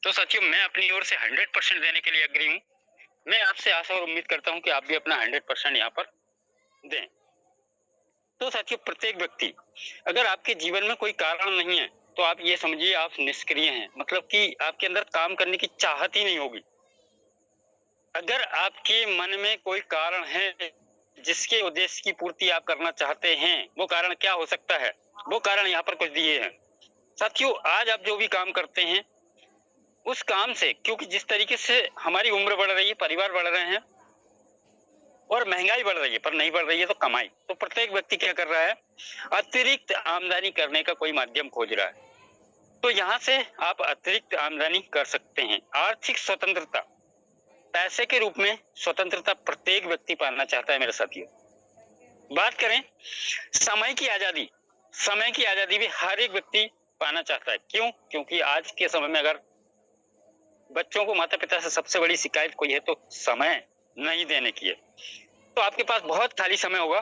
तो साथियों, मैं अपनी ओर से 100% देने के लिए एग्री हूँ। मैं आपसे आशा और उम्मीद करता हूँ कि आप भी अपना 100% यहाँ पर दें। तो साथियों, प्रत्येक व्यक्ति, अगर आपके जीवन में कोई कारण नहीं है, तो आप ये समझिए आप निष्क्रिय हैं। मतलब कि आपके अंदर काम करने की चाहत ही नहीं होगी। अगर आपके मन में कोई कारण है, जिसके उद्देश्य की पूर्ति आप करना चाहते हैं, वो कारण क्या हो सकता है? वो कारण यहाँ पर कुछ दिए हैं। साथियों, आज आप जो भी काम करते हैं, उस काम से, क्योंकि जिस तरीके से हमारी उम्र बढ़ रही है, परिवार बढ़ रहे हैं और महंगाई बढ़ रही है, पर नहीं बढ़ रही है तो कमाई। तो प्रत्येक व्यक्ति क्या कर रहा है? अतिरिक्त आमदनी करने का कोई माध्यम खोज रहा है। तो यहाँ से आप अतिरिक्त आमदनी कर सकते हैं। आर्थिक स्वतंत्रता, पैसे के रूप में स्वतंत्रता प्रत्येक व्यक्ति पाना चाहता है मेरे साथियों। बात करें समय की आजादी, समय की आजादी भी हर एक व्यक्ति पाना चाहता है। क्यों? क्योंकि आज के समय में अगर बच्चों को माता पिता से सबसे बड़ी शिकायत कोई है तो समय नहीं देने की है। तो आपके पास बहुत खाली समय होगा।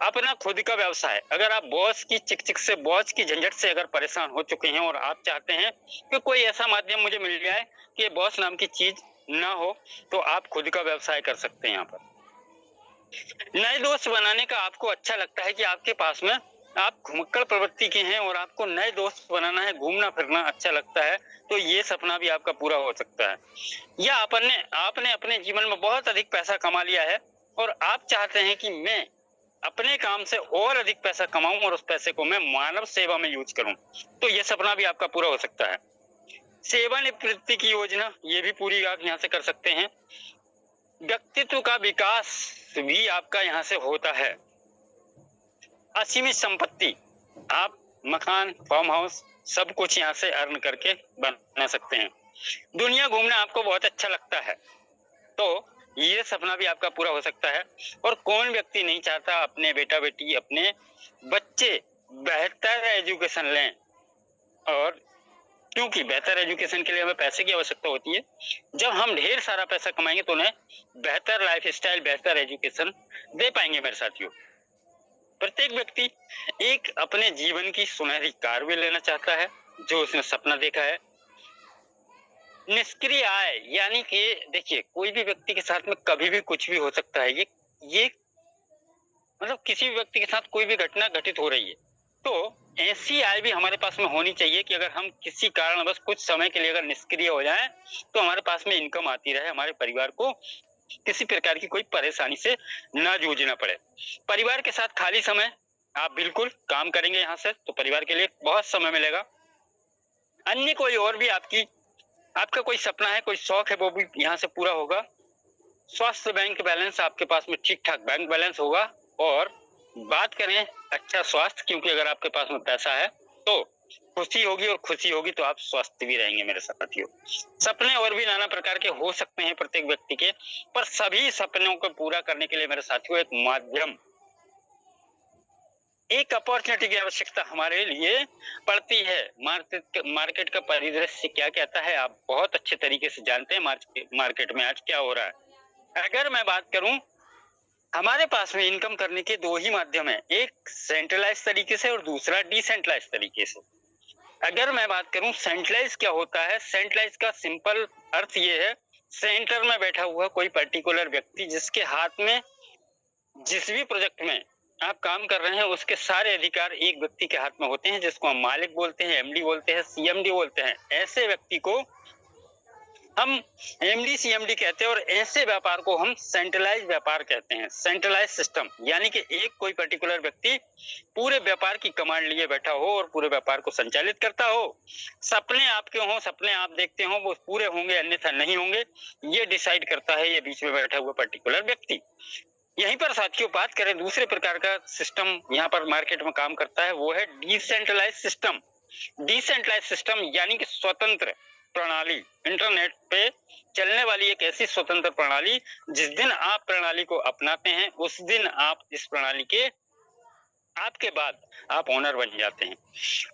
अपना खुद का व्यवसाय, अगर आप बॉस की चिक-चिक से, बॉस की झंझट से अगर परेशान हो चुके हैं और आप चाहते हैं कि कोई ऐसा माध्यम मुझे मिल जाए कि बॉस नाम की चीज ना हो, तो आप खुद का व्यवसाय कर सकते हैं यहाँ पर। नए दोस्त बनाने का आपको अच्छा लगता है कि आपके पास में आप घुमक्कड़ प्रवृत्ति के हैं और आपको नए दोस्त बनाना है, घूमना फिरना अच्छा लगता है, तो ये सपना भी आपका पूरा हो सकता है। या आपने आपने अपने जीवन में बहुत अधिक पैसा कमा लिया है और आप चाहते हैं कि मैं अपने काम से और अधिक पैसा कमाऊं और उस पैसे को मैं मानव सेवा में यूज करूं, तो ये सपना भी आपका पूरा हो सकता है। सेवानिवृत्ति की योजना, ये भी पूरी आप यहाँ से कर सकते हैं। व्यक्तित्व का विकास भी आपका यहाँ से होता है। असीमित संपत्ति, आप मकान, फार्म हाउस, सब कुछ यहाँ से अर्न करके बना सकते हैं। दुनिया घूमना आपको बहुत अच्छा लगता है, तो ये सपना भी आपका पूरा हो सकता है। और कौन व्यक्ति नहीं चाहता अपने बेटा बेटी, अपने बच्चे बेहतर एजुकेशन लें? और क्योंकि बेहतर एजुकेशन के लिए हमें पैसे की आवश्यकता होती है। जब हम ढेर सारा पैसा कमाएंगे तो उन्हें बेहतर लाइफ स्टाइल, बेहतर एजुकेशन दे पाएंगे मेरे साथियों। प्रत्येक व्यक्ति एक अपने जीवन की सुनहरी कार भी लेना चाहता है, जो उसने सपना देखा है। निष्क्रिय आय, यानी कि देखिए, कोई भी व्यक्ति के साथ में कभी भी कुछ भी हो सकता है। ये मतलब किसी भी व्यक्ति के साथ कोई भी घटना घटित हो रही है, तो ऐसी आय भी हमारे पास में होनी चाहिए कि अगर हम किसी कारणवश कुछ समय के लिए अगर निष्क्रिय हो जाएं, तो हमारे पास में इनकम आती रहे, हमारे परिवार को किसी प्रकार की कोई परेशानी से ना जूझना पड़े। परिवार के साथ खाली समय आप बिल्कुल काम करेंगे यहाँ से, तो परिवार के लिए बहुत समय मिलेगा। अन्य कोई और भी आपका कोई सपना है, कोई शौक है, वो भी यहाँ से पूरा होगा। स्वास्थ्य बैंक बैलेंस, आपके पास में ठीक ठाक बैंक बैलेंस होगा। और बात करें अच्छा स्वास्थ्य, क्योंकि अगर आपके पास में पैसा है तो खुशी होगी, और खुशी होगी तो आप स्वस्थ भी रहेंगे मेरे साथियों। सपने और भी नाना प्रकार के हो सकते हैं प्रत्येक व्यक्ति के, पर सभी सपनों को पूरा करने के लिए मेरे साथियों एक माध्यम, एक अपॉर्चुनिटी की आवश्यकता हमारे लिए पड़ती है। मार्केट का परिदृश्य क्या कहता है, आप बहुत अच्छे तरीके से जानते हैं मार्केट में आज क्या हो रहा है। अगर मैं बात करूं, हमारे पास में इनकम करने के दो ही माध्यम है, एक सेंट्रलाइज तरीके से और दूसरा डिसेंट्रलाइज तरीके से। अगर मैं बात करूं सेंट्रलाइज क्या होता है, सेंट्रलाइज का सिंपल अर्थ ये है, सेंटर में बैठा हुआ कोई पर्टिकुलर व्यक्ति, जिसके हाथ में जिस भी प्रोजेक्ट में आप काम कर रहे हैं उसके सारे अधिकार एक व्यक्ति के हाथ में होते हैं, जिसको हम मालिक बोलते हैं, एमडी बोलते हैं, सीएमडी बोलते हैं। ऐसे व्यक्ति को हम एमडी सीएमडी कहते हैं और ऐसे व्यापार को हम सेंट्रलाइज व्यापार कहते हैं। सेंट्रलाइज सिस्टम यानी कि एक कोई पर्टिकुलर व्यक्ति पूरे व्यापार की कमांड लिए बैठा हो और पूरे व्यापार को संचालित करता हो। सपने आपके हों, सपने आप देखते हो, वो पूरे होंगे अन्यथा नहीं होंगे, ये डिसाइड करता है ये बीच में बैठा हुआ पर्टिकुलर व्यक्ति। यहीं पर साथियों बात करें दूसरे प्रकार का सिस्टम यहाँ पर मार्केट में काम करता है, वो है डिसेंट्रलाइज सिस्टम। डिसेंट्रलाइज सिस्टम यानी कि स्वतंत्र प्रणाली, इंटरनेट पे चलने वाली एक ऐसी स्वतंत्र प्रणाली, जिस दिन आप प्रणाली को अपनाते हैं उस दिन आप इस प्रणाली के आपके बाद आप ओनर बन जाते हैं।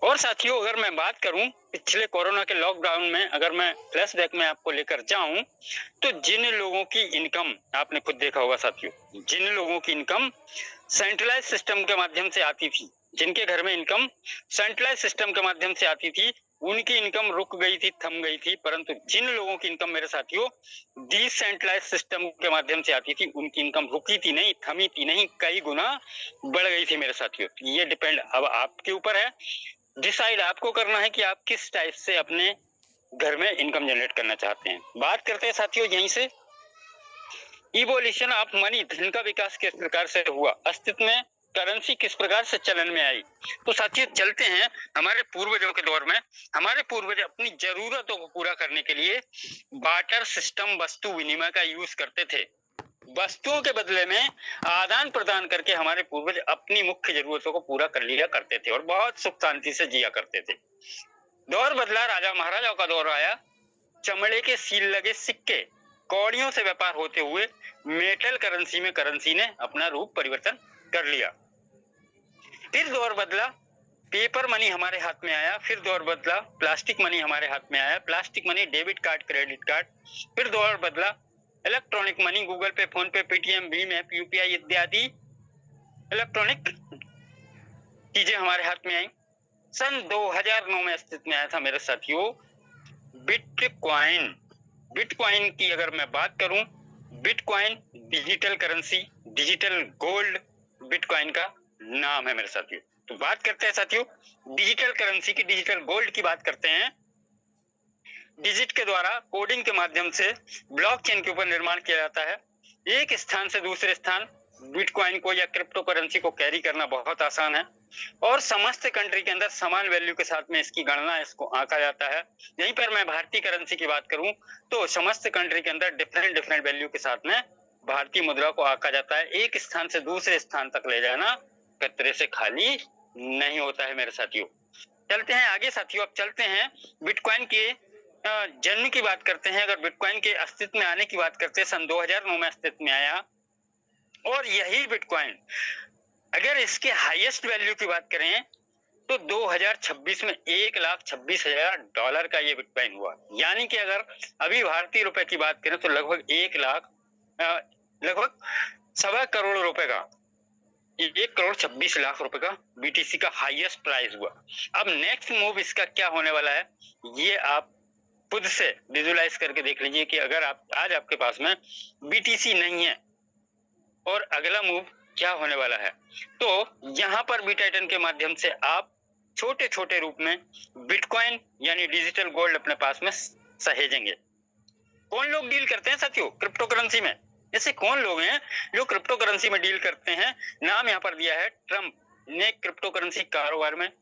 और साथियों, अगर मैं बात करूं पिछले कोरोना के लॉकडाउन में, अगर मैं फ्लैशबैक में आपको लेकर जाऊं, तो जिन लोगों की इनकम, आपने खुद देखा होगा साथियों, जिन लोगों की इनकम सेंट्रलाइज सिस्टम के माध्यम से आती थी, जिनके घर में इनकम सेंट्रलाइज सिस्टम के माध्यम से आती थी, उनकी इनकम रुक गई थी, थम गई थी, परंतु जिन लोगों की इनकम मेरे साथियों डिसेंट्रलाइज सिस्टम के माध्यम से आती थी, उनकी इनकम रुकी थी नहीं, थमी थी नहीं, कई गुना बढ़ गई थी मेरे साथियों। ये डिपेंड अब आपके ऊपर है, डिसाइड आपको करना है कि आप किस टाइप से अपने घर में इनकम जनरेट करना चाहते हैं। बात करते हैं साथियों यहीं से इवोल्यूशन ऑफ मनी, धन का विकास किस प्रकार से हुआ, अस्तित्व में करेंसी किस प्रकार से चलन में आई। तो साथियों चलते हैं हमारे पूर्वजों के दौर में। हमारे पूर्वज अपनी जरूरतों को पूरा करने के लिए बार्टर सिस्टम, वस्तु विनिमय का यूज करते थे। वस्तुओं के बदले में आदान प्रदान करके हमारे पूर्वज अपनी मुख्य जरूरतों को पूरा कर लिया करते थे और बहुत सुख शांति से जिया करते थे। दौर बदला, राजा महाराजाओं का दौर आया, चमड़े के सील लगे सिक्के, कौड़ियों से व्यापार होते हुए मेटल करेंसी में करेंसी ने अपना रूप परिवर्तन कर लिया। फिर दौर बदला, पेपर मनी हमारे हाथ में आया। फिर दौर बदला, प्लास्टिक मनी हमारे हाथ में आया। Plastic money, debit card, credit card. फिर दौर बदला, इलेक्ट्रॉनिक मनी, गूगल पे, फोन पे, पेटीएम, भीम ऐप, यूपीआई इत्यादि इलेक्ट्रॉनिक चीजें हमारे हाथ में आई। सन 2009 में अस्तित्व में आया था मेरे साथियों बिटकॉइन। बिटकॉइन की अगर मैं बात करूं, bitcoin digital currency, digital gold bitcoin का नाम है मेरे साथियों। तो बात करते हैं साथियों डिजिटल करेंसी की, डिजिटल गोल्ड की बात करते हैं। डिजिट के द्वारा कोडिंग के माध्यम से ब्लॉकचेन के ऊपर निर्माण किया जाता है। एक स्थान से दूसरे स्थान बिटकॉइन को या क्रिप्टो करेंसी को कैरी करना बहुत आसान है और समस्त कंट्री के अंदर समान वैल्यू के साथ में इसकी गणना, इसको आंका जाता है। यहीं पर मैं भारतीय करेंसी की बात करूं तो समस्त कंट्री के अंदर डिफरेंट वैल्यू के साथ में भारतीय मुद्रा को आंका जाता है। एक स्थान से दूसरे स्थान तक ले जाना खतरे से खाली नहीं होता है मेरे साथियों। चलते हैं आगे साथियों, अब चलते हैं बिटकॉइन के जन्म की बात करते हैं। अगर बिटकॉइन के अस्तित्व में आने की बात करते हैं, सन 2009 में अस्तित्व में आया और यही बिटकॉइन अगर इसके हाईएस्ट वैल्यू की बात करें तो 2026 में $1,26,000 का ये बिटकॉइन हुआ। यानी कि अगर अभी भारतीय रुपए की बात करें तो लगभग 1,26,000,000 रुपए का, 1,26,00,000 रुपए का बीटीसी का हाईएस्ट प्राइस हुआ। अब नेक्स्ट मूव इसका क्या होने वाला है ये आप खुद से विजुलाइज करके देख लीजिए कि अगर आज आपके पास में बीटीसी नहीं है और अगला मूव क्या होने वाला है। तो यहाँ पर बीटाइटन के माध्यम से आप छोटे छोटे रूप में बिटकॉइन यानी डिजिटल गोल्ड अपने पास में सहेजेंगे। कौन लोग डील करते हैं साथियों क्रिप्टो करेंसी में? ऐसे कौन लोग हैं जो क्रिप्टो करेंसी में डील करते हैं? नाम यहाँ पर दिया है, ट्रंप ने क्रिप्टो करेंसी कारोबार में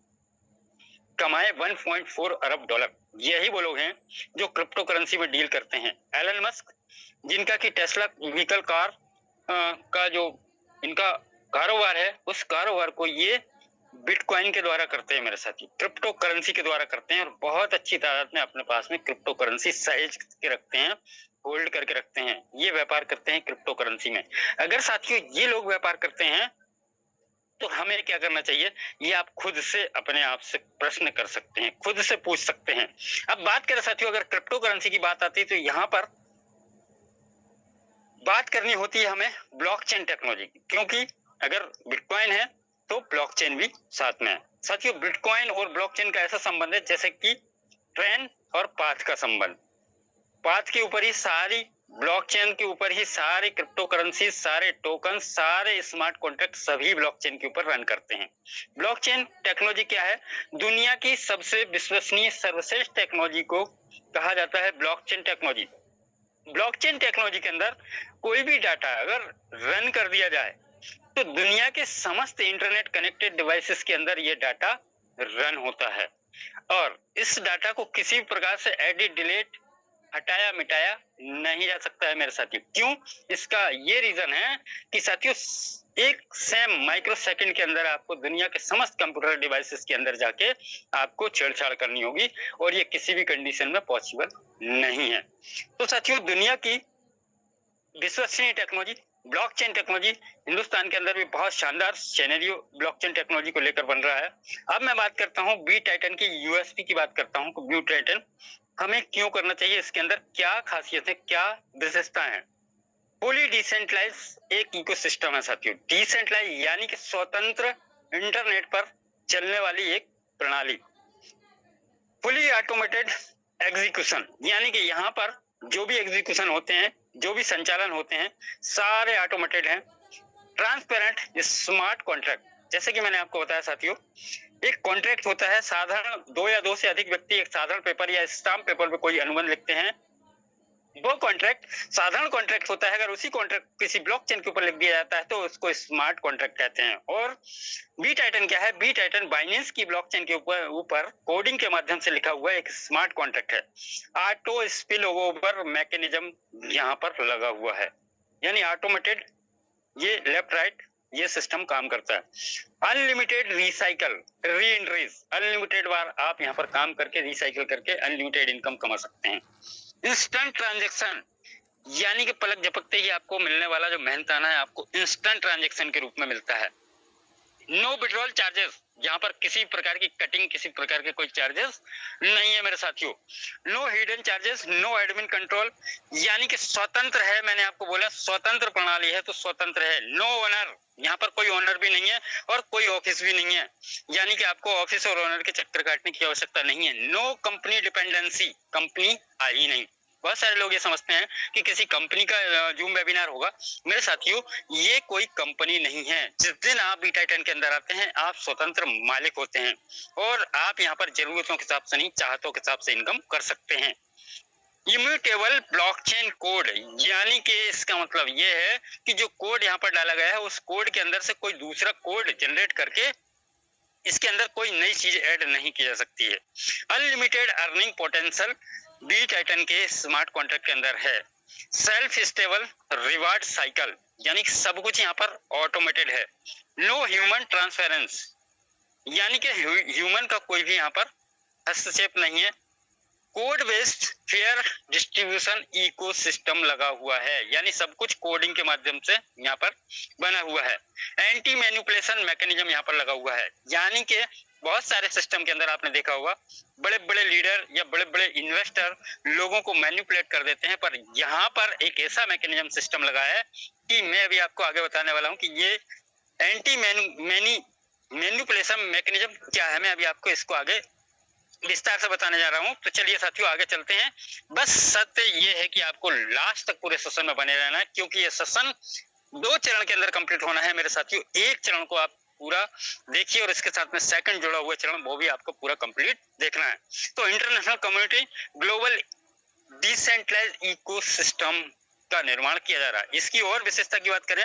कमाए $1.4 अरब। यही वो लोग हैं जो क्रिप्टो करेंसी में डील करते हैं। एलन मस्क, जिनका की टेस्ला व्हीकल कार का जो इनका कारोबार है, उस कारोबार को ये बिटकॉइन के द्वारा करते हैं मेरे साथी, क्रिप्टो करेंसी के द्वारा करते हैं और बहुत अच्छी तादाद में अपने पास में क्रिप्टो करेंसी सहेज के रखते हैं, होल्ड करके रखते हैं। ये व्यापार करते हैं क्रिप्टो करेंसी में। अगर साथियों ये लोग व्यापार करते हैं तो हमें क्या करना चाहिए, ये आप खुद से अपने आप से प्रश्न कर सकते हैं, खुद से पूछ सकते हैं। अब बात करें साथियों अगर क्रिप्टो करेंसी की बात आती है तो यहाँ पर बात करनी होती है हमें ब्लॉकचेन टेक्नोलॉजी की, क्योंकि अगर बिटकॉइन है तो ब्लॉकचेन भी साथ में है। साथियों बिटकॉइन और ब्लॉकचेन का ऐसा संबंध है जैसे कि ट्रेन और पाथ का संबंध। पाथ के ऊपर ही सारी, ब्लॉकचेन के ऊपर ही सारे क्रिप्टो करेंसी, सारे टोकन, सारे स्मार्ट कॉन्ट्रैक्ट सभी ब्लॉकचेन के ऊपर रन करते हैं। ब्लॉकचेन टेक्नोलॉजी क्या है? दुनिया की सबसे विश्वसनीय सर्वश्रेष्ठ टेक्नोलॉजी को कहा जाता है ब्लॉकचेन टेक्नोलॉजी। ब्लॉकचेन टेक्नोलॉजी के अंदर कोई भी डाटा अगर रन कर दिया जाए तो दुनिया के समस्त इंटरनेट कनेक्टेड डिवाइसेस के अंदर ये डाटा रन होता है और इस डाटा को किसी भी प्रकार से एडिट, डिलीट, हटाया, मिटाया नहीं जा सकता है मेरे साथियों। क्यों? इसका ये रीजन है कि साथियों एक सेम माइक्रो सेकंड के अंदर आपको दुनिया के समस्त कंप्यूटर डिवाइसेस के अंदर जाके आपको छेड़छाड़ करनी होगी और ये किसी भी कंडीशन में पॉसिबल नहीं है। तो साथियों दुनिया की विश्वसनीय टेक्नोलॉजी ब्लॉकचेन टेक्नोलॉजी हिंदुस्तान के अंदर भी बहुत शानदार सिनेरियो ब्लॉकचेन टेक्नोलॉजी को लेकर बन रहा है। अब मैं बात करता हूँ बीटाइटन की यूएसपी की बात करता हूँ। बीटाइटन हमें क्यों करना चाहिए, इसके अंदर क्या खासियत है, क्या विशेषता है? फुली डिसेंट्रलाइज एक इकोसिस्टम है साथियों। डिसेंट्रलाइज यानी कि स्वतंत्र इंटरनेट पर चलने वाली एक प्रणाली। फुली ऑटोमेटेड एग्जीक्यूशन, यानी कि यहाँ पर जो भी एग्जीक्यूशन होते हैं, जो भी संचालन होते हैं, सारे ऑटोमेटेड हैं। ट्रांसपेरेंट स्मार्ट कॉन्ट्रैक्ट, जैसे कि मैंने आपको बताया साथियों, एक कॉन्ट्रैक्ट होता है, साधारण दो या दो से अधिक व्यक्ति एक साधारण पेपर या स्टाम्प पेपर पे कोई अनुबंध लिखते हैं। वो कॉन्ट्रैक्ट साधारण कॉन्ट्रैक्ट होता है, अगर उसी कॉन्ट्रैक्ट किसी ब्लॉकचेन के ऊपर लिख दिया जाता है तो उसको स्मार्ट कॉन्ट्रैक्ट कहते हैं। और बी टाइटन क्या है? बी टाइटन बाइनेंस की ब्लॉकचेन के ऊपर कोडिंग के माध्यम से लिखा हुआ एक स्मार्ट कॉन्ट्रैक्ट है। ऑटो स्पिल ओवर मैकेनिज्म यहाँ पर लगा हुआ है, यानी ऑटोमेटेड, ये लेफ्ट राइट ये सिस्टम काम करता है। अनलिमिटेड रिसाइकल री एंट्रीज, अनलिमिटेड बार आप यहाँ पर काम करके रिसाइकल करके अनलिमिटेड इनकम कमा सकते हैं। इंस्टेंट ट्रांजैक्शन, यानी कि पलक झपकते ही आपको मिलने वाला जो मेहनताना है आपको इंस्टेंट ट्रांजैक्शन के रूप में मिलता है। नो विड्रॉल चार्जेस, यहाँ पर किसी प्रकार की कटिंग, किसी प्रकार के कोई चार्जेस नहीं है मेरे साथियों। No hidden charges, no admin control, यानी कि स्वतंत्र है, मैंने आपको बोला स्वतंत्र प्रणाली है तो स्वतंत्र है। नो ओनर, यहाँ पर कोई ओनर भी नहीं है और कोई ऑफिस भी नहीं है, यानी कि आपको ऑफिस और ओनर के चक्कर काटने की आवश्यकता नहीं है। नो कंपनी डिपेंडेंसी, कंपनी आई नहीं। बहुत सारे लोग ये समझते हैं कि किसी कंपनी का जूम वेबिनार होगा, मेरे साथियों ये कोई कंपनी नहीं है। जिस दिन आप बी टाइटन के अंदर आते हैं आप स्वतंत्र मालिक होते हैं और आप यहाँ पर जरूरतों के हिसाब से नहीं, चाहतों के हिसाब से इनकम कर सकते हैं। इम्यूटेबल ब्लॉकचेन कोड, यानी कि इसका मतलब ये है कि जो कोड यहाँ पर डाला गया है उस कोड के अंदर से कोई दूसरा कोड जनरेट करके इसके अंदर कोई नई चीज ऐड नहीं की जा सकती है। Unlimited earning potential B Titan के स्मार्ट कॉन्ट्रैक्ट के अंदर है। सेल्फ स्टेबल रिवार्ड साइकिल, यानी कि सब कुछ यहाँ पर ऑटोमेटेड है। नो ह्यूमन ट्रांसफेरेंस, यानी कि ह्यूमन का कोई भी यहाँ पर हस्तक्षेप नहीं है। Code based fair distribution ecosystem लगा हुआ है, यानी सब कुछ कोडिंग के माध्यम से यहाँ पर बना हुआ है। एंटी मैनिपुलेशन मैकेनिज्म यहाँ पर लगा हुआ है, यानी कि बहुत सारे सिस्टम के अंदर आपने देखा होगा बड़े बड़े लीडर या बड़े बड़े इन्वेस्टर लोगों को मैनिपुलेट कर देते हैं, पर यहाँ पर एक ऐसा मैकेनिज्म सिस्टम लगा है कि मैं अभी आपको आगे बताने वाला हूँ कि ये एंटी मैनिपुलेशन मैकेनिज्म क्या है, मैं अभी आपको इसको आगे विस्तार से बताने जा रहा हूं। तो चलिए साथियों आगे चलते हैं। बस सत्य ये है कि आपको लास्ट तक पूरे सेशन में बने रहना है, क्योंकि ये सेशन 2 चरण के अंदर कंप्लीट होना है मेरे साथियों। एक चरण को आप पूरा देखिए और इसके साथ में सेकंड जुड़ा हुआ चरण वो भी आपको पूरा कंप्लीट देखना है। तो international community global decentralised ecosystem का निर्माण किया जा रहा है। इसकी और विशेषता की बात करें,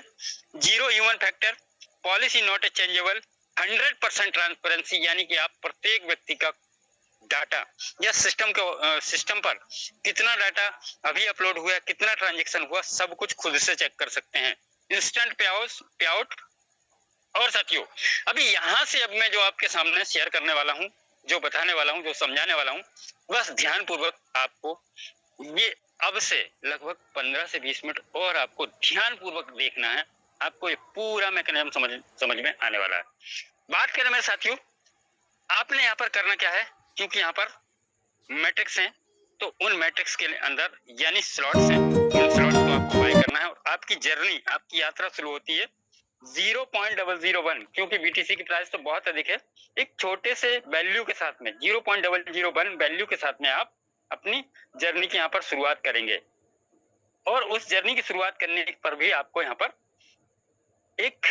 zero human factor, policy not changeable, 100% transparency, यानी कि आप प्रत्येक व्यक्ति का डाटा या सिस्टम पर कितना डाटा अभी अपलोड हुआ है, कितना ट्रांजैक्शन हुआ, सब कुछ खुद से चेक कर सकते हैं। इंस्टेंट पे आउट। और साथियों अभी यहाँ से अब मैं जो आपके सामने शेयर करने वाला हूँ, जो बताने वाला हूँ, जो समझाने वाला हूँ, बस ध्यान पूर्वक आपको ये अब से लगभग 15 से 20 मिनट और आपको ध्यान पूर्वक देखना है। आपको ये पूरा मैकेनिज्म समझ में आने वाला है। बात करें मेरे साथियों, आपने यहाँ पर करना क्या है, क्योंकि यहाँ पर मैट्रिक्स हैं तो उन मैट्रिक्स के अंदर यानी स्लॉट्स हैं, उन स्लॉट्स को आपको बाय करना है और आपकी जर्नी, आपकी यात्रा शुरू होती है 0.001, क्योंकि बीटीसी की प्राइस तो बहुत अधिक है। एक छोटे से वैल्यू के साथ में 0.001 वैल्यू के साथ में आप अपनी जर्नी की यहाँ पर शुरुआत करेंगे और उस जर्नी की शुरुआत करने पर भी आपको यहाँ पर एक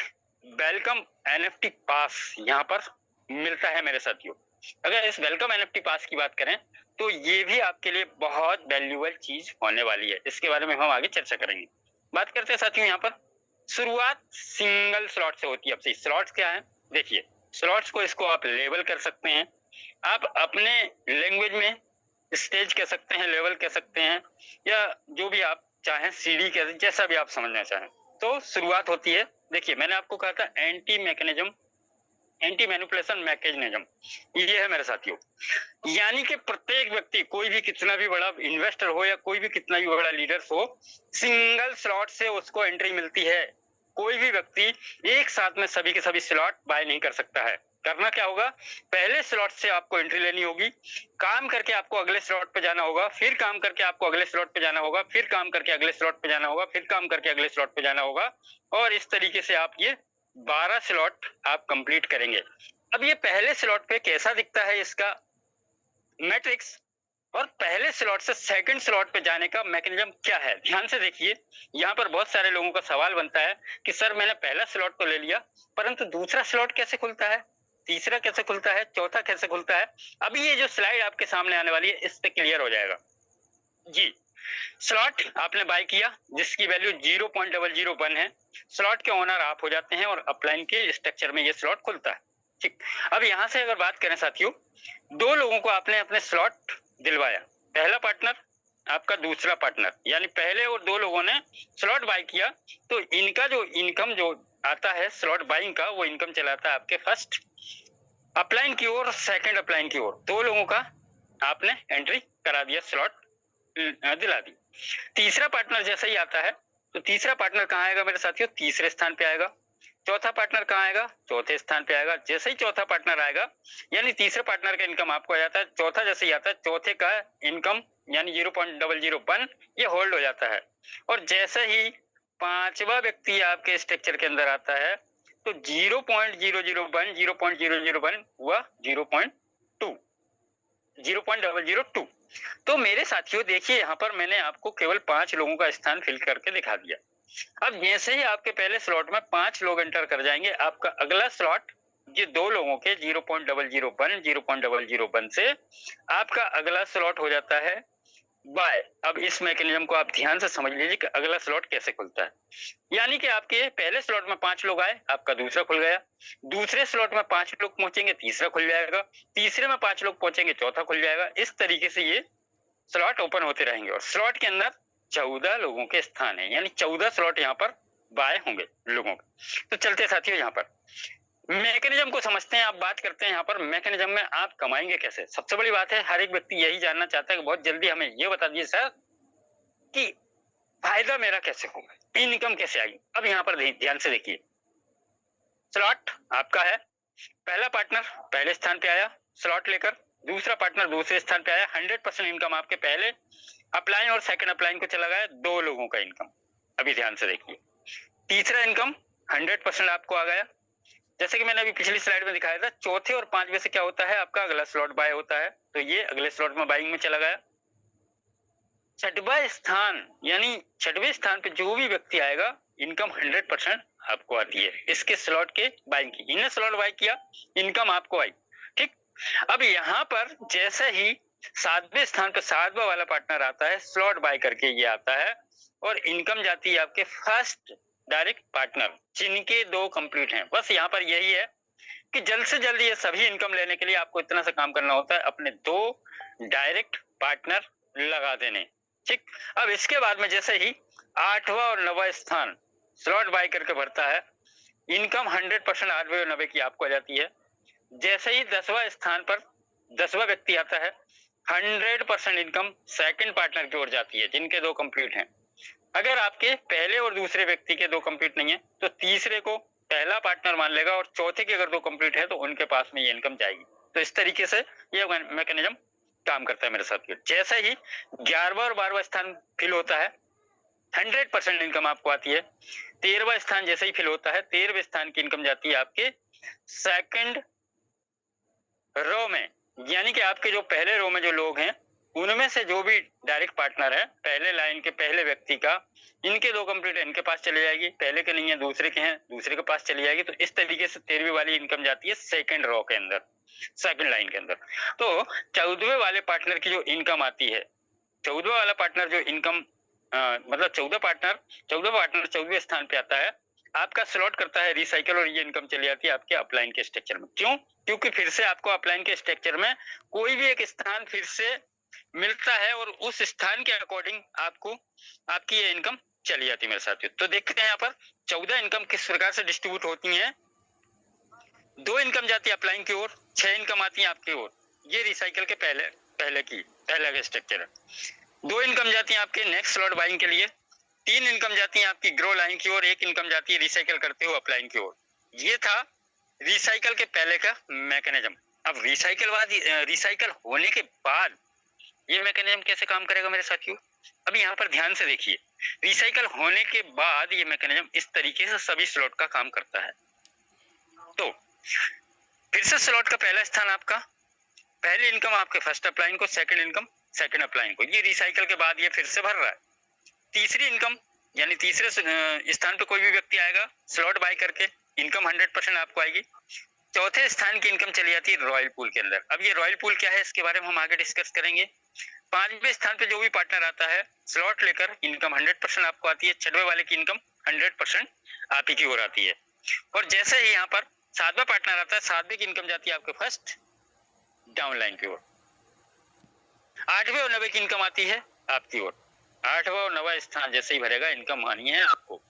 वेलकम एनएफटी पास यहाँ पर मिलता है मेरे साथियों। अगर इस वेलकम एनएफटी पास की बात करें तो ये भी आपके लिए बहुत वैल्यूएबल चीज होने वाली है, इसके बारे में हम आगे चर्चा करेंगे। बात करते हैं साथियों, यहाँ पर शुरुआत सिंगल स्लॉट से होती है। अब स्लॉट्स क्या है, देखिए स्लॉट्स को इसको आप लेबल कर सकते हैं, आप अपने लैंग्वेज में स्टेज कह सकते हैं, लेवल कह सकते हैं, या जो भी आप चाहें सीडी कह, जैसा भी आप समझना चाहें। तो शुरुआत होती है, देखिए मैंने आपको कहा था एंटी मैनिपुलेशन मैकेनिज्म, ये है मेरे साथियों। यानी कि प्रत्येक व्यक्ति, कोई भी कितना भी बड़ा इन्वेस्टर हो या कोई भी कितना भी बड़ा लीडर हो, सिंगल स्लॉट से उसको एंट्री मिलती है। कोई भी व्यक्ति एक साथ में सभी के सभी स्लॉट बाय नहीं कर सकता है। करना क्या होगा, पहले स्लॉट से आपको एंट्री लेनी होगी, काम करके आपको अगले स्लॉट पे जाना होगा, फिर काम करके आपको अगले स्लॉट पे जाना होगा, फिर काम करके अगले स्लॉट पे जाना होगा, फिर काम करके अगले स्लॉट पे जाना होगा, और इस तरीके से आप ये 12 स्लॉट आप कंप्लीट करेंगे। अब ये पहले स्लॉट पे कैसा दिखता है इसका मैट्रिक्स और पहले स्लॉट से सेकंड स्लॉट पे जाने का मैकेनिज्म क्या है। ध्यान से देखिए, यहाँ पर बहुत सारे लोगों का सवाल बनता है कि सर मैंने पहला स्लॉट तो ले लिया, परंतु दूसरा स्लॉट कैसे खुलता है, तीसरा कैसे खुलता है, चौथा कैसे खुलता है। अभी ये जो स्लाइड आपके सामने आने वाली है इस पे क्लियर हो जाएगा जी। स्लॉट आपने बाय किया जिसकी वैल्यू 0.001 है, स्लॉट के ओनर आप हो जाते हैं और अपलाइन के स्ट्रक्चर में ये स्लॉट खुलता है। ठीक, अब यहां से अगर बात करें साथियों, दो लोगों को आपने अपने स्लॉट दिलवाया, पहला पार्टनर आपका दूसरा पार्टनर, यानी पहले और दो लोगों ने स्लॉट बाय किया, तो इनका जो इनकम जो आता है स्लॉट बाइंग का, वो इनकम चलाता है आपके फर्स्ट अपलाइन की ओर, सेकंड अपलाइन की ओर। दो लोगों का आपने एंट्री करा दिया, स्लॉट दिला दी। तीसरा पार्टनर जैसे ही आता है तो तीसरा पार्टनर कहाँ आएगा मेरे साथियों, तीसरे स्थान पे आएगा। चौथा पार्टनर कहाँ आएगा, चौथे स्थान पे आएगा। जैसे ही चौथा पार्टनर आएगा यानी तीसरे पार्टनर का इनकम आपको आ जाता है, चौथा जैसे ही आता है चौथे का इनकम यानी 0.001 ये होल्ड हो जाता है। और जैसे ही पांचवा व्यक्ति आपके स्ट्रक्चर के अंदर आता है तो 0.001 हुआ 0.002। तो मेरे साथियों देखिए, यहाँ पर मैंने आपको केवल 5 लोगों का स्थान फिल करके दिखा दिया। अब जैसे ही आपके पहले स्लॉट में 5 लोग एंटर कर जाएंगे, आपका अगला स्लॉट ये दो लोगों के 0.001 से आपका अगला स्लॉट हो जाता है बाय। अब इस मैकेनिज्म को आप ध्यान से समझ लीजिए कि अगला स्लॉट कैसे खुलता है। यानी कि आपके पहले स्लॉट में 5 लोग आए, आपका दूसरा खुल गया। दूसरे स्लॉट में 5 लोग पहुंचेंगे, तीसरा खुल जाएगा। तीसरे में 5 लोग पहुंचेंगे, चौथा खुल जाएगा। इस तरीके से ये स्लॉट ओपन होते रहेंगे और स्लॉट के अंदर 14 लोगों के स्थान है, यानी 14 स्लॉट यहाँ पर बाय होंगे लोगों के। तो चलते साथियों यहाँ पर मैकेनिज्म को समझते हैं। आप बात करते हैं यहाँ पर मैकेनिज्म में आप कमाएंगे कैसे। सबसे बड़ी बात है, हर एक व्यक्ति यही जानना चाहता है कि बहुत जल्दी हमें ये बता दीजिए सर कि फायदा मेरा कैसे होगा, इनकम कैसे आएगी। अब यहाँ पर ध्यान से देखिए, स्लॉट आपका है, पहला पार्टनर पहले स्थान पे आया स्लॉट लेकर, दूसरा पार्टनर दूसरे स्थान पे आया। 100% इनकम आपके पहले अपलाइन और सेकंड अपलाइन को चला गया, दो लोगों का इनकम। अभी ध्यान से देखिए, तीसरा इनकम 100% आपको आ गया। जैसे कि मैंने अभी पिछली स्लाइड में दिखाया था, चौथे और पांचवें से क्या होता है, आपका अगला स्लॉट बाय होता है, तो ये अगले स्लॉट में बाइंग में चला गया। छठवां स्थान यानी छठवें स्थान पे जो भी व्यक्ति आएगा, इनकम 100% आपको आती है इसके स्लॉट के बाइंग की। इन्हें स्लॉट बाय किया, इनकम आपको आई। ठीक, अब यहाँ पर जैसे ही सातवें स्थान पर सातवां वाला पार्टनर आता है, स्लॉट बाय करके ये आता है और इनकम जाती है आपके फर्स्ट डायरेक्ट पार्टनर, जिनके दो कंप्लीट हैं। बस यहाँ पर यही है कि जल्द से जल्द ये सभी इनकम लेने के लिए आपको इतना सा काम करना होता है, अपने दो डायरेक्ट पार्टनर लगा देने। ठीक, अब इसके बाद में जैसे ही आठवां और नवा स्थान स्लॉट बाय करके भरता है, इनकम 100% 8वें और 90 की आपको आ जाती है। जैसे ही 10वां स्थान पर 10वां व्यक्ति आता है, 100% इनकम सेकंड पार्टनर की ओर जाती है, जिनके दो कंप्लीट हैं। अगर आपके पहले और दूसरे व्यक्ति के दो कंप्लीट नहीं है तो तीसरे को पहला पार्टनर मान लेगा और चौथे के अगर दो कंप्लीट है तो उनके पास में ये इनकम जाएगी। तो इस तरीके से ये मैकेनिज्म काम करता है मेरे साथ। जैसे ही 11वां और 12वां स्थान फिल होता है, 100% इनकम आपको आती है। 13वां स्थान जैसे ही फिल होता है, 13वें स्थान की इनकम जाती है आपके सेकंड रो में, यानी कि आपके जो पहले रो में जो लोग हैं उनमें से जो भी डायरेक्ट पार्टनर है पहले लाइन के पहले व्यक्ति का, इनके दो कंप्लीट है, इनके पास चली जाएगी। पहले के नहीं है, दूसरे के हैं, दूसरे के पास चली जाएगी। तो इस तरीके से 13वीं वाली इनकम जाती है सेकंड रो के अंदर, सेकंड लाइन के अंदर। तो 14वें वाले पार्टनर की जो इनकम आती है, 14वां वाला पार्टनर जो इनकम मतलब 14 पार्टनर 14वें स्थान पे आता है, आपका स्लॉट करता है रिसाइकल और ये इनकम चली जाती है आपके अपलाइन के स्ट्रक्चर में। क्यों? क्योंकि फिर से आपको अपलाइन के स्ट्रक्चर में कोई भी एक स्थान फिर से मिलता है और उस स्थान के अकॉर्डिंग आपको आपकी ये इनकम चली जाती है मेरे साथियों। तो देखते हैं यहाँ पर 14 इनकम किस प्रकार से डिस्ट्रीब्यूट होती हैं। 2 इनकम जाती है अपलाइन की ओर, 6 इनकम आती है आपकी ओर। ये रिसाइकल के पहले का स्ट्रक्चर है। 2 इनकम जाती है आपके नेक्स्ट स्लॉट बाइंग के लिए, 3 इनकम जाती है आपकी ग्रो लाइन की ओर, 1 इनकम जाती है रिसाइकल करते हुए अपलाइन की ओर। ये था रिसाइकल के पहले का मैकेनिज्म। अब रिसाइकल होने के बाद ये मैकेनिज्म कैसे काम करेगा मेरे साथियों। अब यहाँ पर ध्यान से देखिए, रिसाइकल होने के बाद ये मैकेनिज्म इस तरीके से सभी स्लॉट का काम करता है। तो फिर से स्लॉट का पहला स्थान आपका पहली इनकम आपके फर्स्ट अपलाइन को, सेकंड इनकम सेकंड अपलाइन को, ये रिसाइकल के बाद ये फिर से भर रहा है। तीसरी इनकम यानी तीसरे स्थान पे कोई भी व्यक्ति आएगा स्लॉट बाय करके, इनकम 100% आपको आएगी। चौथे स्थान की इनकम चली जाती है रॉयल पूल के अंदर। अब ये रॉयल पूल क्या है, इसके बारे में हम आगे डिस्कस करेंगे। पांचवें स्थान पे जो भी पार्टनर आता है स्लॉट लेकर, इनकम 100% आपको आती है। छठवें वाले की इनकम 100% आप ही की ओर आती है। और जैसे ही यहाँ पर सातवां पार्टनर आता है, सातवें की इनकम जाती है आपके फर्स्ट डाउनलाइन की ओर। आठवें और नवे की इनकम आती है आपकी ओर। आठवां और नवा स्थान जैसे ही भरेगा इनकम आनी है आपको।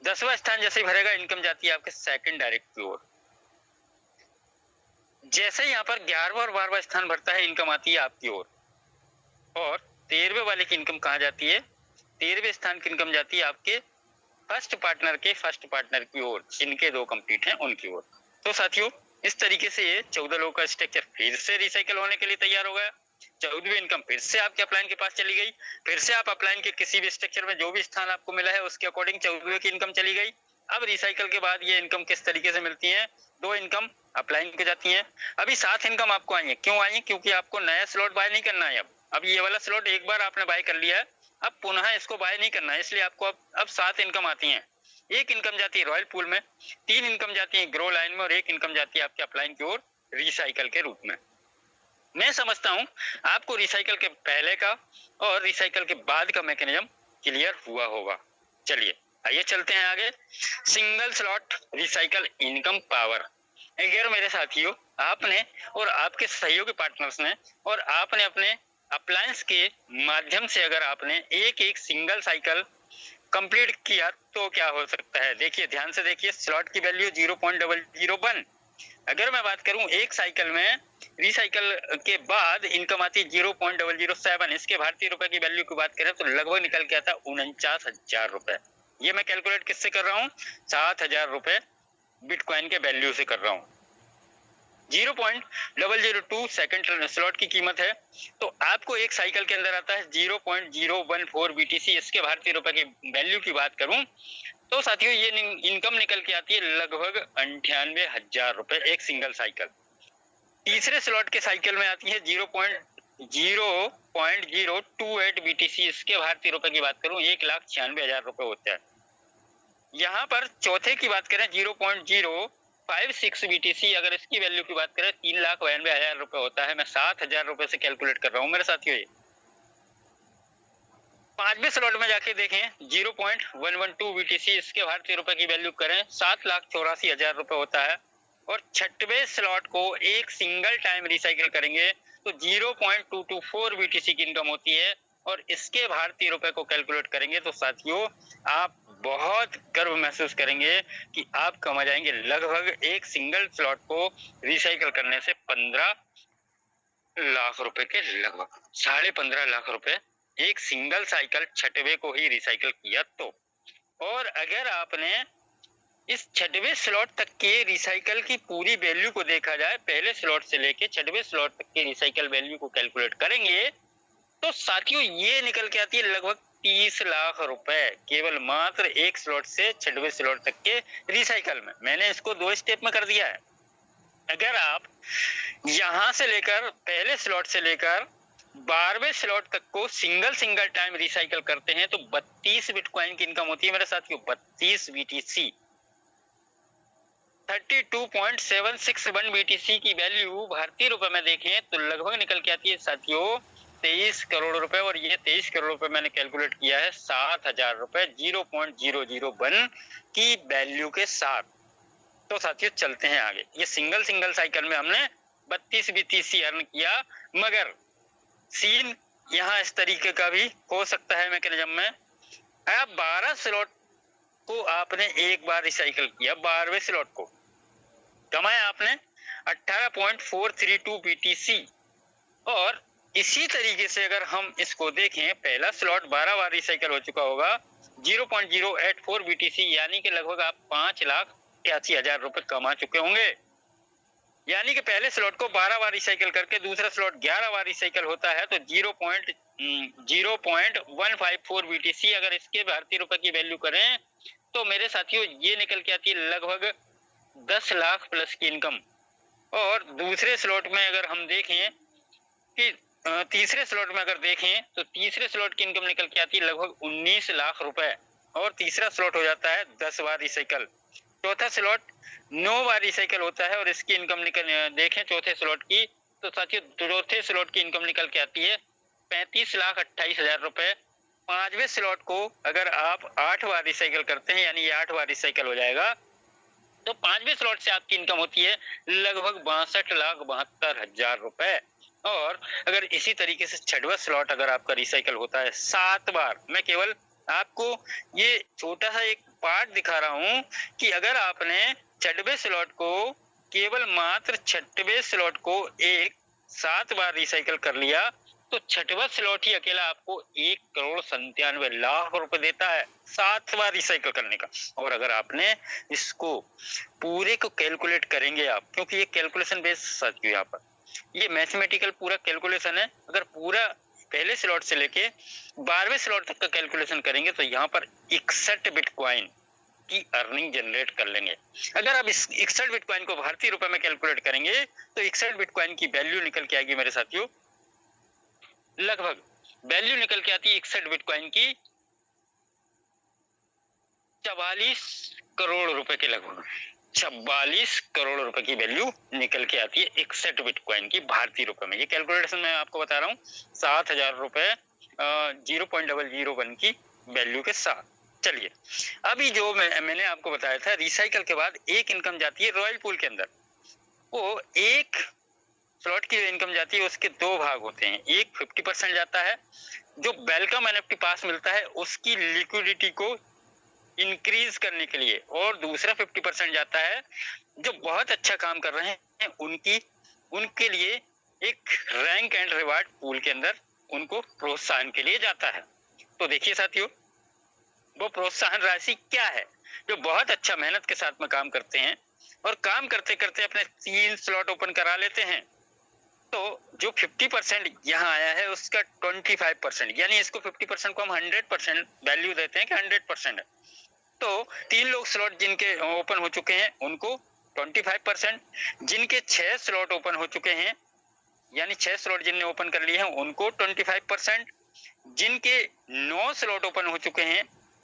10वां स्थान जैसे ही भरेगा इनकम जाती है आपके सेकंड डायरेक्ट की ओर। जैसे यहाँ पर 11वां और 12वां स्थान भरता है इनकम आती है आपकी ओर। और 13वें वाले की इनकम कहाँ जाती है, 13वें स्थान की इनकम जाती है आपके फर्स्ट पार्टनर के फर्स्ट पार्टनर की ओर, इनके दो कंप्लीट हैं उनकी ओर। तो साथियों इस तरीके से ये 14 लोगों का स्ट्रक्चर फिर से रिसाइकल होने के लिए तैयार हो गया। 14वीं इनकम फिर से आपके अपलाइन के पास चली गई। फिर से आप अपलाइन के किसी भी स्ट्रक्चर में जो भी स्थान आपको मिला है उसके अकॉर्डिंग 14वीं की इनकम चली गई। अब रिसाइकल के बाद ये इनकम किस तरीके से मिलती है, दो इनकम अपलाइन को जाती है। अभी 7 इनकम आपको आई है। क्यों आई है, क्योंकि आपको नया स्लॉट बाय नहीं करना है। अब ये वाला स्लॉट एक बार आपने बाय कर लिया है, अब पुनः इसको बाय नहीं करना है, इसलिए आपको अब 7 इनकम आती है। एक इनकम जाती है रॉयल पूल में, 3 इनकम जाती है ग्रो लाइन में, और एक इनकम जाती है आपके अपलाइन की ओर रिसाइकल के रूप में। मैं समझता हूं आपको रिसाइकल के पहले का और रिसाइकल के बाद का मैकेनिज्म क्लियर हुआ होगा। चलिए आइए चलते हैं आगे। Single slot recycle income power. अगर मेरे साथियों आपने और आपके सहयोगी पार्टनर्स ने और आपने अपने अप्लायंस के माध्यम से अगर आपने एक सिंगल साइकिल कंप्लीट किया तो क्या हो सकता है, देखिए ध्यान से देखिए। स्लॉट की वैल्यू 0.001। अगर मैं बात करूं एक साइकिल में रिसाइकल के बाद इनकम आती है 0.007। इसके भारतीय रुपए की वैल्यू की बात करें तो लगभग निकल के आता है 49,000 रुपए। ये मैं कैलकुलेट किससे कर रहा हूँ, 7,000 रुपए बिटकॉइन के वैल्यू से कर रहा हूँ। 0.002 सेकंड स्लॉट की कीमत है, तो आपको एक साइकिल के अंदर आता है 0.014 BTC। इसके भारतीय रुपए की वैल्यू की बात करूं तो साथियों ये इनकम निकल के आती है लगभग 98,000 रुपए एक सिंगल साइकिल। तीसरे स्लॉट के साइकिल में आती है 0.028 BTC। इसके भारतीय रुपए की बात करूं 1,96,000 रुपए होता है। यहाँ पर चौथे की बात करें 0.056 BTC, अगर इसकी वैल्यू की बात करें 3,92,000 रुपए होता है। मैं 7,000 रुपए से कैलकुलेट कर रहा हूँ मेरे साथियों। ये पांचवें स्लॉट में जाके देखें 0.112 BTC, इसके भारतीय रुपए की वैल्यू करें 7,84,000 रुपए होता है। और छठवें स्लॉट को एक सिंगल टाइम रिसाइकिल करेंगे तो 0.224 BTC की इनकम होती है। और इसके भारतीय रुपए को कैलकुलेट करेंगे तो साथियों आप बहुत गर्व महसूस करेंगे कि आप कमा जाएंगे लगभग एक सिंगल स्लॉट को रिसाइकिल करने से 15 लाख रुपए के लगभग, 15.5 लाख रुपए एक सिंगल साइकिल छठवे को ही रिसाइकिल किया तो। और अगर आपने इस छठवे स्लॉट तक के रिसाइकिल की पूरी वैल्यू को देखा जाए, पहले स्लॉट से लेके छठवे स्लॉट तक के रिसाइकिल वैल्यू को कैलकुलेट करेंगे तो साथियों ये निकल के आती है लगभग 30 लाख रुपए केवल मात्र एक स्लॉट से छठवे स्लॉट तक के रिसाइकिल में। मैंने इसको 2 स्टेप में कर दिया है। अगर आप यहां से लेकर पहले स्लॉट से लेकर 12वें स्लॉट तक को सिंगल टाइम रिसाइकिल करते हैं तो 32 बिटकॉइन की इनकम होती है मेरे साथियों। 32 BTC, 32.761 BTC की वैल्यू भारतीय रुपए में देखें तो लगभग निकल के आती है साथियों 23 करोड़ रुपए। और ये 23 करोड़ रुपए मैंने कैलकुलेट किया है 7,000 रुपए 0.001 की वैल्यू के साथ। तो साथियों चलते हैं आगे। ये सिंगल साइकिल में हमने 32 BTC अर्न किया, मगर सीन यहाँ इस तरीके का भी हो सकता है मैकेनिज्म में। अब 12 स्लॉट को आपने एक बार रिसाइकिल किया, 12वें स्लॉट को कमाया आपने 18.432 BTC। और इसी तरीके से अगर हम इसको देखें, पहला स्लॉट 12 बार रिसाइकिल हो चुका होगा 0.084 BTC, यानी कि लगभग आप 5,83,000 रुपए कमा चुके होंगे। यानी कि पहले स्लॉट को 12 बार रिसाइकिल करके दूसरा स्लॉट 11 बार रिसाइकिल होता है तो 0.154 BTC अगर इसके भारतीय रुपए की वैल्यू करें तो मेरे साथियों ये निकल के आती है लगभग 10 लाख प्लस की इनकम। और दूसरे स्लॉट में अगर हम देखें कि तीसरे स्लॉट में अगर देखें तो तीसरे स्लॉट की इनकम निकल के आती है लगभग 19 लाख रुपए, और तीसरा स्लॉट हो जाता है 10 बार रिसाइकल। चौथा स्लॉट 9 बार रिसाइकल होता है और इसकी इनकम निकल देखें चौथे स्लॉट की, तो साथियों चौथे स्लॉट की इनकम निकल के आती है 35,28,000 रुपए। पांचवें स्लॉट को अगर आप 8 बार रिसाइकल करते हैं, यानी ये 8 बार रिसाइकल हो जाएगा, तो पांचवें स्लॉट से आपकी इनकम होती है लगभग 62,72,000 रुपए। और अगर इसी तरीके से छठवां स्लॉट अगर आपका रिसाइकल होता है 7 बार, मैं केवल आपको ये छोटा सा एक पार्ट दिखा रहा हूं कि अगर आपने छठवें स्लॉट को केवल मात्र छठवें स्लॉट को 7 बार रिसाइकल कर लिया, तो छठवां स्लॉट ही अकेला आपको 1,97,00,000 रुपए देता है 7 बार रिसाइकल करने का। और अगर आपने इसको पूरे को कैलकुलेट करेंगे आप, क्योंकि ये कैलकुलेशन बेस्ड साथियों, यहाँ पर ये मैथमेटिकल पूरा कैलकुलेशन है, अगर पूरा पहले स्लॉट से लेके 12वें स्लॉट तक का कैलकुलेशन करेंगे तो यहाँ पर 61 बिटकॉइन की अर्निंग जनरेट कर लेंगे। अगर आप इस 61 बिटकॉइन को भारतीय रुपए में कैलकुलेट करेंगे तो 61 बिटकॉइन की वैल्यू निकल के आएगी मेरे साथियों, लगभग वैल्यू निकल के आती है 61 बिटकॉइन की 44 करोड़ रुपए के लगभग, 44 करोड़ रुपए की वैल्यू निकल के आती है 61 बिटकॉइन की भारतीय रुपए में। ये कैलकुलेशन मैं आपको बता रहा हूँ 7,000 रुपए 0.001 की वैल्यू के साथ। चलिए, अभी जो मैंने आपको बताया था, रिसाइकल के बाद एक इनकम जाती है रॉयल पूल के अंदर। वो एक स्लॉट की इनकम जाती है, उसके दो भाग होते हैं, एक 50% जाता है जो वेलकम एनएफटी पास मिलता है उसकी लिक्विडिटी को इंक्रीज करने के लिए, और दूसरा 50% जाता है जो बहुत अच्छा काम कर रहे हैं उनके लिए एक रैंक एंड रिवार्ड पूल के अंदर उनको प्रोत्साहन के लिए जाता है। तो देखिए साथियों, वो प्रोत्साहन राशि क्या है, जो बहुत अच्छा मेहनत के साथ में काम करते हैं और काम करते करते अपने 3 स्लॉट ओपन करा लेते हैं, तो जो 50% यहाँ आया है उसका 25%, यानी इसको 50% को हम 100% वैल्यू देते हैं कि 100% है। तो 3 लोग स्लॉट जिनके ओपन हो चुके हैं उनको 25%, जिनके 6 स्लॉट ओपन हो चुके हैं, यानी 6 स्लॉट जिनने ओपन कर लिए हैं उनको 25%, जिनके 9 स्लॉट ओपन हो चुके हैं,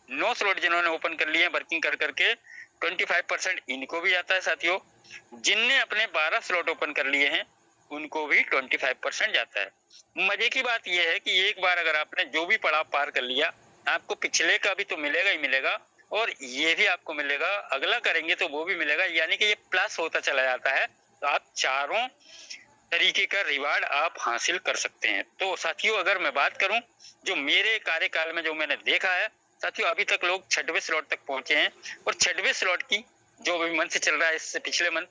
9 स्लॉट जिन्होंने ओपन कर लिए हैं वर्किंग कर करके, 25% इनको भी आता है साथियों। जिनने अपने 12 स्लॉट ओपन कर लिए हैं उनको भी 25% जाता है। मजे की बात यह है कि एक बार अगर आपने जो भी पड़ाव पार कर लिया, आपको पिछले का भी तो मिलेगा ही मिलेगा और ये भी आपको मिलेगा, अगला करेंगे तो वो भी मिलेगा, यानी कि ये प्लस होता चला जाता है। तो आप चारों तरीके का रिवार्ड आप हासिल कर सकते हैं। तो साथियों, अगर मैं बात करूं जो मेरे कार्यकाल में जो मैंने देखा है साथियों, अभी तक लोग 6वें स्लॉट तक पहुंचे हैं, और 6वें स्लॉट की जो भी मंथ चल रहा है, इससे पिछले मंथ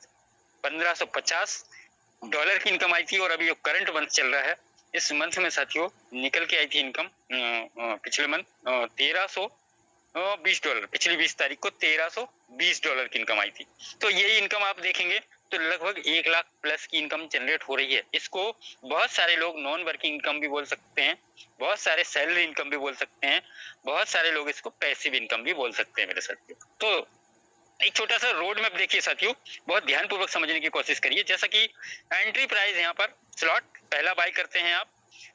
$1,550 की इनकम आई थी, और अभी जो करंट मंथ चल रहा है इस मंथ में साथियों निकल के आई थी इनकम पिछले मंथ $1,320, पिछली 20 तारीख को $1,320 की इनकम आई थी। तो यही इनकम आप देखेंगे तो लगभग 1 लाख प्लस की इनकम जनरेट हो रही है। इसको बहुत सारे लोग नॉन वर्किंग इनकम भी बोल सकते हैं, बहुत सारे सैलरी इनकम भी बोल सकते हैं, बहुत सारे लोग इसको पैसिव इनकम भी बोल सकते हैं मेरे साथियों। तो एक छोटा सा रोड मैप देखिए साथियों, बहुत ध्यानपूर्वक समझने की कोशिश करिए। जैसा कि एंट्री प्राइस यहाँ पर स्लॉट पहला बाई करते हैं आप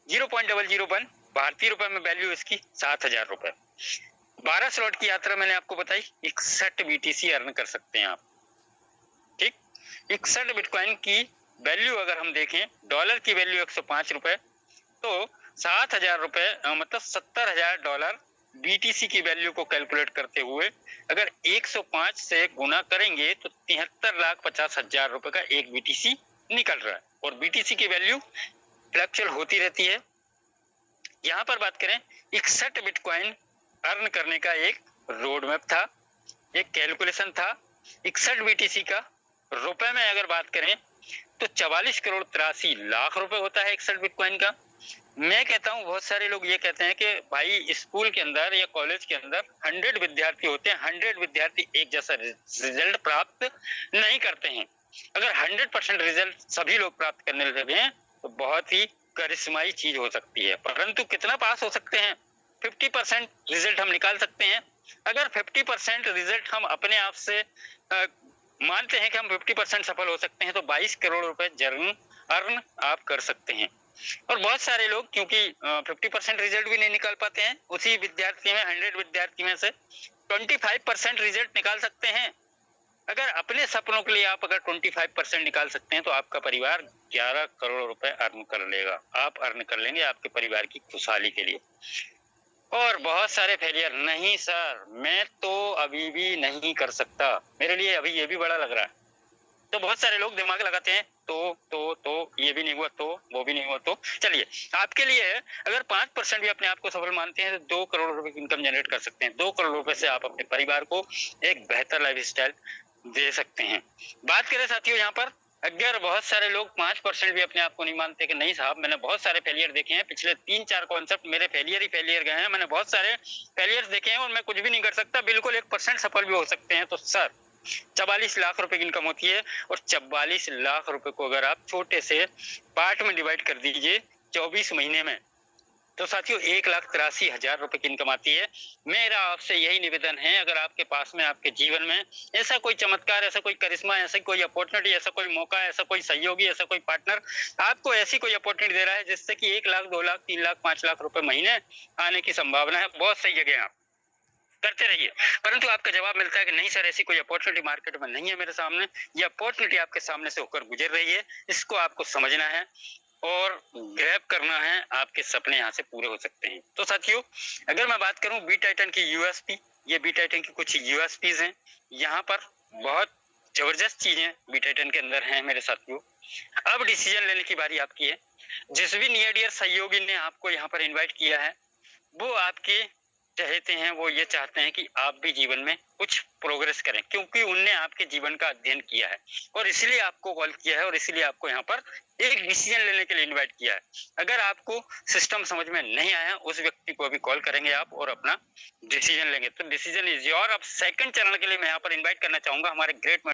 0.001 भारतीय रुपए में, वैल्यू इसकी 7,000 रुपए। 12 स्लॉट की यात्रा मैंने आपको बताई, 61 बीटीसी अर्न कर सकते हैं आप। ठीक, 61 बिटकॉइन की वैल्यू अगर हम देखें, डॉलर की वैल्यू 105 रुपए, तो 7,000 रुपए मतलब $70,000 बीटीसी की वैल्यू को कैलकुलेट करते हुए अगर 105 से गुना करेंगे तो 73,50,000 रुपए का एक बीटीसी निकल रहा है। और बीटीसी की वैल्यू फ्लक्चुएट होती रहती है। यहाँ पर बात करें, 61 बिटकॉइन अर्न करने का एक रोड मैप था, एक कैलकुलेशन था। 61 बीटीसी का रुपए में अगर बात करें तो 44 करोड़ 83 लाख रुपए होता है 61 बिटकॉइन का। मैं कहता हूं, बहुत सारे लोग ये कहते हैं कि भाई स्कूल के अंदर या कॉलेज के अंदर 100 विद्यार्थी होते हैं, 100 विद्यार्थी एक जैसा रिजल्ट प्राप्त नहीं करते हैं। अगर 100% रिजल्ट सभी लोग प्राप्त करने लगे हैं तो बहुत ही करिश्माई चीज हो सकती है, परंतु कितना पास हो सकते हैं? 50% रिजल्ट हम निकाल सकते हैं। अगर 50% रिजल्ट हम अपने आप से मानते हैं कि हम 50% सफल हो सकते हैं, तो 22 करोड़ रुपए जरूर अर्न आप कर सकते हैं। और बहुत सारे लोग क्योंकि 50% रिजल्ट भी नहीं निकाल पाते हैं, उसी विद्यार्थी में 100 विद्यार्थी में से 25% रिजल्ट निकाल सकते हैं। अगर अपने सपनों के लिए आप अगर 25% निकाल सकते हैं, तो आपका परिवार 11 करोड़ रुपए अर्न कर लेगा। आप अर्न कर लेंगे आपके परिवार की खुशहाली के लिए। और बहुत सारे फेलियर, नहीं सर मैं तो अभी भी नहीं कर सकता, मेरे लिए अभी ये भी बड़ा लग रहा है। तो बहुत सारे लोग दिमाग लगाते हैं, तो ये भी नहीं हुआ, तो वो भी नहीं हुआ, तो चलिए आपके लिए अगर 5% भी अपने आप को सफल मानते हैं, तो 2 करोड़ रुपए की इनकम जनरेट कर सकते हैं। 2 करोड़ रुपए से आप अपने परिवार को एक बेहतर लाइफ स्टाइल दे सकते हैं। बात करें साथियों यहाँ पर, अगर बहुत सारे लोग 5% भी अपने आप को नहीं मानते कि नहीं साहब मैंने बहुत सारे फेलियर देखे हैं, पिछले 3-4 कॉन्सेप्ट मेरे फेलियर ही फेलियर गए हैं, मैंने बहुत सारे फेलियर्स देखे हैं और मैं कुछ भी नहीं कर सकता, बिल्कुल 1% सफल भी हो सकते हैं। तो सर 44 लाख रुपए की इनकम होती है, और 44 लाख रुपए को अगर आप छोटे से पार्ट में डिवाइड कर दीजिए 24 महीने में, तो साथियों 1,83,000 रुपए की इनकम आती है। मेरा आपसे यही निवेदन है, अगर आपके पास में आपके जीवन में ऐसा कोई चमत्कार, ऐसा कोई करिश्मा, ऐसा कोई अपॉर्चुनिटी, ऐसा कोई मौका, ऐसा कोई सहयोगी, ऐसा कोई पार्टनर आपको ऐसी कोई अपॉर्चुनिटी दे रहा है जिससे कि 1 लाख, 2 लाख, 3 लाख, 5 लाख रुपए महीने आने की संभावना है, बहुत सही जगह आप करते रहिए। परंतु आपका जवाब मिलता है कि नहीं सर ऐसी कोई अपॉर्चुनिटी मार्केट में नहीं है मेरे सामने, ये अपॉर्चुनिटी आपके सामने से होकर गुजर रही है, इसको आपको समझना है और ग्रैब करना है, आपके सपने यहाँ से पूरे हो सकते हैं। तो साथियों अगर मैं बात करूं बी टाइटन की यूएसपी, ये बी टाइटन की कुछ यूएसपीज हैं, यहाँ पर बहुत जबरदस्त चीजें बी टाइटन के अंदर हैं मेरे साथियों। अब डिसीजन लेने की बारी आपकी है। जिस भी नियर डियर सहयोगी ने आपको यहाँ पर इन्वाइट किया है, वो आपके चाहते हैं, वो ये चाहते हैं कि आप भी जीवन में कुछ प्रोग्रेस करें, क्योंकि उनने आपके जीवन का अध्ययन किया है और इसीलिए आपको कॉल किया है और इसीलिए आपको यहाँ पर एक डिसीजन लेने के लिए इनवाइट किया है। अगर आपको सिस्टम समझ में नहीं आया, उस व्यक्ति को अभी कॉल करेंगे आप और अपना डिसीजन लेंगे। तो डिसीजन इज योर। अब सेकंड चरण के लिए मैं यहाँ पर इनवाइट करना चाहूंगा हमारे ग्रेट